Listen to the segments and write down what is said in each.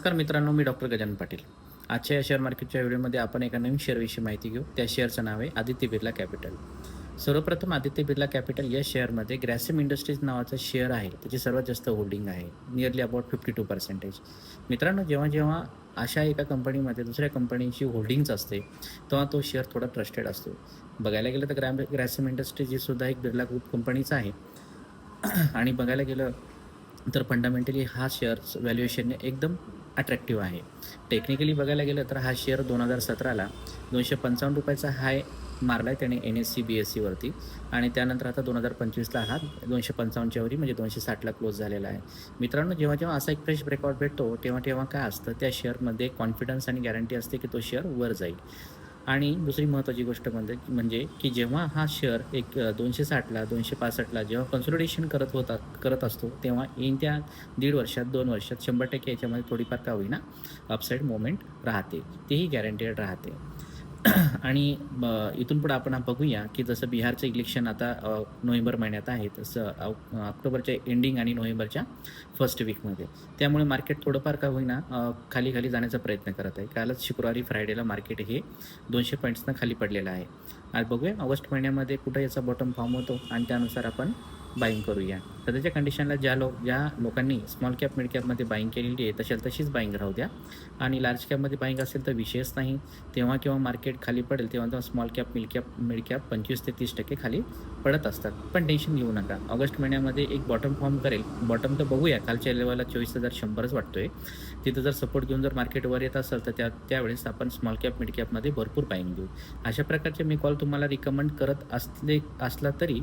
नमस्कार मित्रांनो, मी डॉक्टर गजानन पाटील. आजच्या या शेअर मार्केटच्या व्हिडिओमध्ये आपण एका नवीन शेअरविषयी माहिती घेऊ. त्या शेअरचं नाव आहे आदित्य बिर्ला कॅपिटल. सर्वप्रथम आदित्य बिर्ला कॅपिटल या शेअरमध्ये ग्रासिम इंडस्ट्रीज नावाचा शेअर आहे. त्याची सर्वात जास्त होल्डिंग आहे, नियरली अबाउट 52%. मित्रांनो, जेव्हा अशा एका कंपनीमध्ये दुसऱ्या कंपनीची होल्डिंग्ज असते, तेव्हा तो शेअर थोडा ट्रस्टेड असतो. बघायला गेलं तर ग्रासिम इंडस्ट्रीज ही सुद्धा एक बिर्ला ग्रुप कंपनीच आहे. आणि बघायला गेलं तर फंडामेंटली हा शेअर व्हॅल्युएशनने एकदम अट्रॅक्टिव्ह आहे. टेक्निकली बघायला गेलं तर हा शेअर 2017ला ₹255 हाय मारला आहे त्याने NSE-BSEवरती आणि त्यानंतर आता 2025ला हा 255च्या वरी म्हणजे 260ला क्लोज झालेला आहे. मित्रांनो, जेव्हा असा एक फ्रेश ब्रेकआउट भेटतो तेव्हा काय असतं, त्या शेअरमध्ये कॉन्फिडन्स आणि गॅरंटी असते की तो शेअर वर जाईल. आणि दुसरी महत्त्वाची गोष्ट म्हणजे की जेव्हा हा शेअर 260ला 265ला जेव्हा कन्सोलिडेशन करत असतो, तेव्हा येईन त्या 1.5 वर्षात 2 वर्षात 100% याच्यामध्ये थोडीफार का होईना अपसाईड मोमेंट राहते, तेही गॅरंटेड राहते. आणि इथून पुढे आपण बघूया की जसं बिहारचं इलेक्शन आता नोव्हेंबर महिन्यात आहे, तसं ऑक्टोबरच्या एंडिंग आणि नोव्हेंबरच्या फर्स्ट वीकमध्ये. त्यामुळे मार्केट थोडंफार का होईना खाली जाण्याचा प्रयत्न करत आहे. कालच शुक्रवारी फ्रायडेला मार्केट हे 200 पॉईंट्सनं खाली पडलेलं आहे. आज बघूया ऑगस्ट महिन्यामध्ये कुठं याचा बॉटम फॉर्म होतो आणि त्यानुसार आपण बाईंग करूया. सध्याच्या कंडिशनला ज्या लोकांनी स्मॉल कॅप मिड कॅपमध्ये बाईंग केलेली आहे तशीच बाईंग राहू द्या. आणि लार्ज कॅपमध्ये बाईंग असेल तर विषयच नाही. केव्हा मार्केट खाली पडेल तेव्हा स्मॉल कॅप मिड कॅप 25 ते 30% खाली पडत असतात. पण टेन्शन घेऊ नका. ऑगस्ट महिन्यामध्ये एक बॉटम फॉर्म करेल. बॉटम तर बघूया, कालच्या लेवलला 24,100च वाटतोय. तिथं जर सपोर्ट घेऊन जर मार्केट वर येत असेल तर त्यावेळेस आपण स्मॉल कॅप मिड कॅपमध्ये भरपूर बाईंग घेऊ. अशा प्रकारचे मी कॉल तुम्हाला रिकमेंड करत असला तरी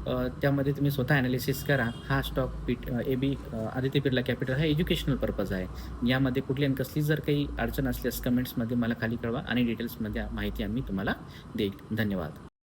त्यामध्ये तुम्ही स्वतः ॲनालिसिस करा. हा स्टॉक आदित्य बिर्ला कॅपिटल हा एज्युकेशनल पर्पज आहे. यामध्ये कुठली आणि कसली जर काही अडचण असल्यास कमेंट्समध्ये मला खाली कळवा आणि डिटेल्समध्ये माहिती आम्ही तुम्हाला देईल. धन्यवाद.